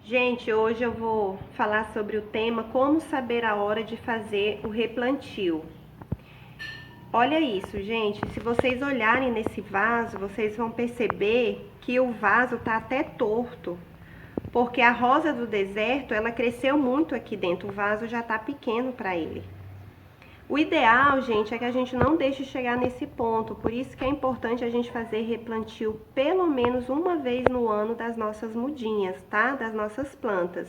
Gente, hoje eu vou falar sobre o tema como saber a hora de fazer o replantio. Olha isso, gente, se vocês olharem nesse vaso, vocês vão perceber que o vaso tá até torto, porque a rosa do deserto, ela cresceu muito aqui dentro, o vaso já tá pequeno para ele. O ideal, gente, é que a gente não deixe chegar nesse ponto, por isso que é importante a gente fazer replantio pelo menos uma vez no ano das nossas mudinhas, tá? Das nossas plantas.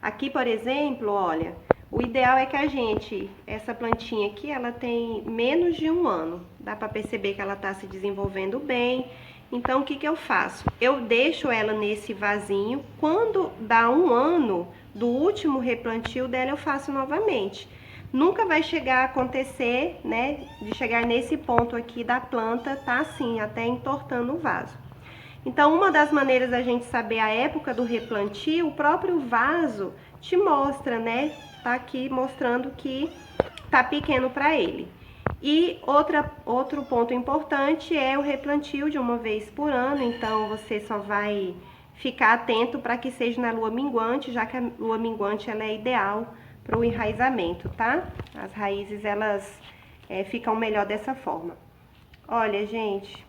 Aqui, por exemplo, olha, o ideal é que essa plantinha aqui, ela tem menos de um ano. Dá para perceber que ela tá se desenvolvendo bem. Então, o que que eu faço? Eu deixo ela nesse vasinho, quando dá um ano do último replantio dela, eu faço novamente. Nunca vai chegar a acontecer, né, de chegar nesse ponto aqui da planta tá assim, até entortando o vaso. Então, uma das maneiras da gente saber a época do replantio, o próprio vaso te mostra, né? Tá aqui mostrando que tá pequeno para ele. E outro ponto importante é o replantio de uma vez por ano, então você só vai ficar atento para que seja na lua minguante, já que a lua minguante ela é ideal para o enraizamento, tá? As raízes, elas ficam melhor dessa forma. Olha, gente,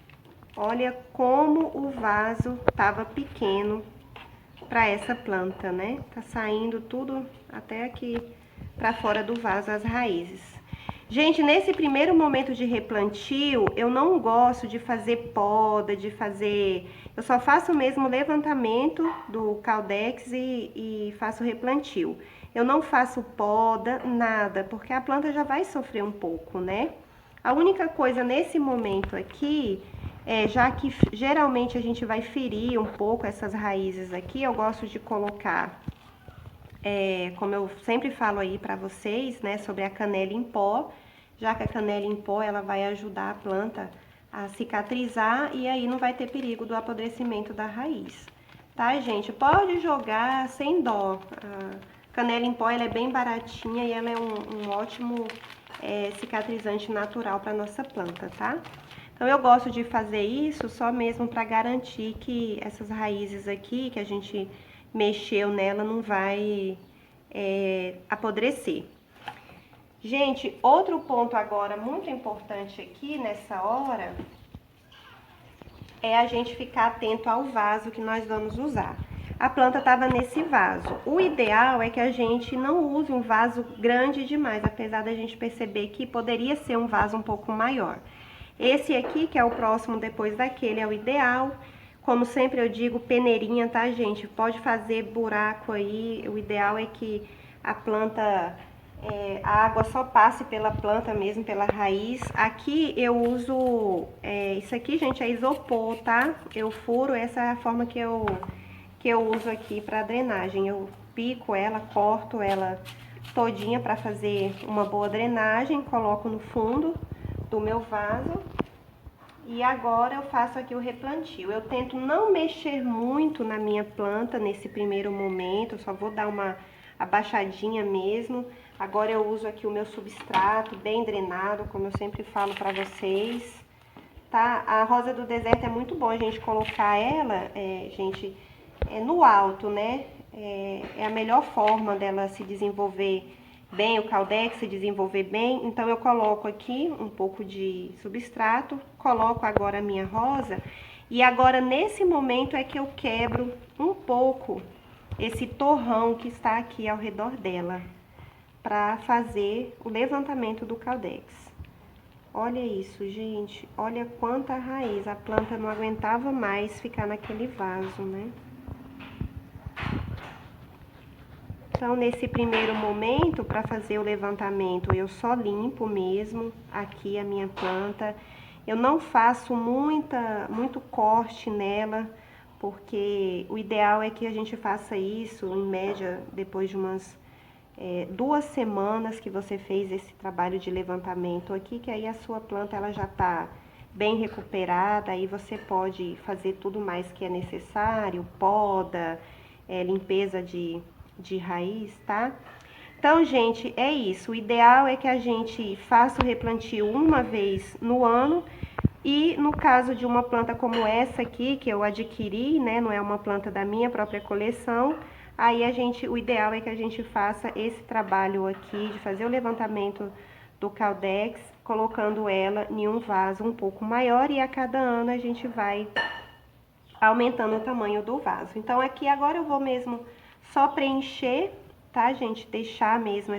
olha como o vaso tava pequeno para essa planta, né? Tá saindo tudo até aqui para fora do vaso as raízes. Gente, nesse primeiro momento de replantio, eu não gosto de fazer poda, eu só faço mesmo levantamento do caudex e faço replantio. Eu não faço poda, nada, porque a planta já vai sofrer um pouco, né? A única coisa nesse momento aqui, já que geralmente a gente vai ferir um pouco essas raízes aqui, eu gosto de colocar, como eu sempre falo aí pra vocês, né, sobre a canela em pó, já que a canela em pó, ela vai ajudar a planta a cicatrizar e aí não vai ter perigo do apodrecimento da raiz. Tá, gente? Pode jogar sem dó. Canela em pó, ela é bem baratinha e ela é um ótimo cicatrizante natural para nossa planta, tá? Então, eu gosto de fazer isso só mesmo para garantir que essas raízes aqui, que a gente mexeu nela, não vai apodrecer. Gente, outro ponto agora muito importante aqui nessa hora é a gente ficar atento ao vaso que nós vamos usar. A planta estava nesse vaso. O ideal é que a gente não use um vaso grande demais, apesar da gente perceber que poderia ser um vaso um pouco maior. Esse aqui, que é o próximo depois daquele, é o ideal. Como sempre eu digo, peneirinha, tá, gente? Pode fazer buraco aí. O ideal é que a planta, a água só passe pela planta mesmo, pela raiz. Aqui eu uso, isso aqui, gente, é isopor, tá? Eu furo, essa é a forma que eu uso aqui para drenagem. Eu pico ela, corto ela todinha para fazer uma boa drenagem, coloco no fundo do meu vaso. E agora eu faço aqui o replantio. Eu tento não mexer muito na minha planta nesse primeiro momento, eu só vou dar uma abaixadinha mesmo. Agora eu uso aqui o meu substrato bem drenado, como eu sempre falo para vocês, tá? A rosa do deserto é muito bom a gente colocar ela, gente, no alto, né? É a melhor forma dela se desenvolver bem, o caudex se desenvolver bem. Então, eu coloco aqui um pouco de substrato, coloco agora a minha rosa. E agora, nesse momento, é que eu quebro um pouco esse torrão que está aqui ao redor dela, para fazer o levantamento do caudex. Olha isso, gente. Olha quanta raiz. A planta não aguentava mais ficar naquele vaso, né? Então, nesse primeiro momento, para fazer o levantamento, eu só limpo mesmo aqui a minha planta. Eu não faço muito corte nela, porque o ideal é que a gente faça isso, em média, depois de umas 2 semanas que você fez esse trabalho de levantamento aqui, que aí a sua planta ela já tá bem recuperada, aí você pode fazer tudo mais que é necessário, poda, limpeza de raiz, tá? Então, gente, é isso. O ideal é que a gente faça o replantio uma vez no ano. E no caso de uma planta como essa aqui, que eu adquiri, né, não é uma planta da minha própria coleção, Aí o ideal é que a gente faça esse trabalho aqui de fazer o levantamento do Caldex, colocando ela em um vaso um pouco maior, e a cada ano a gente vai aumentando o tamanho do vaso. Então aqui agora eu vou mesmo só preencher, tá, gente? Deixar mesmo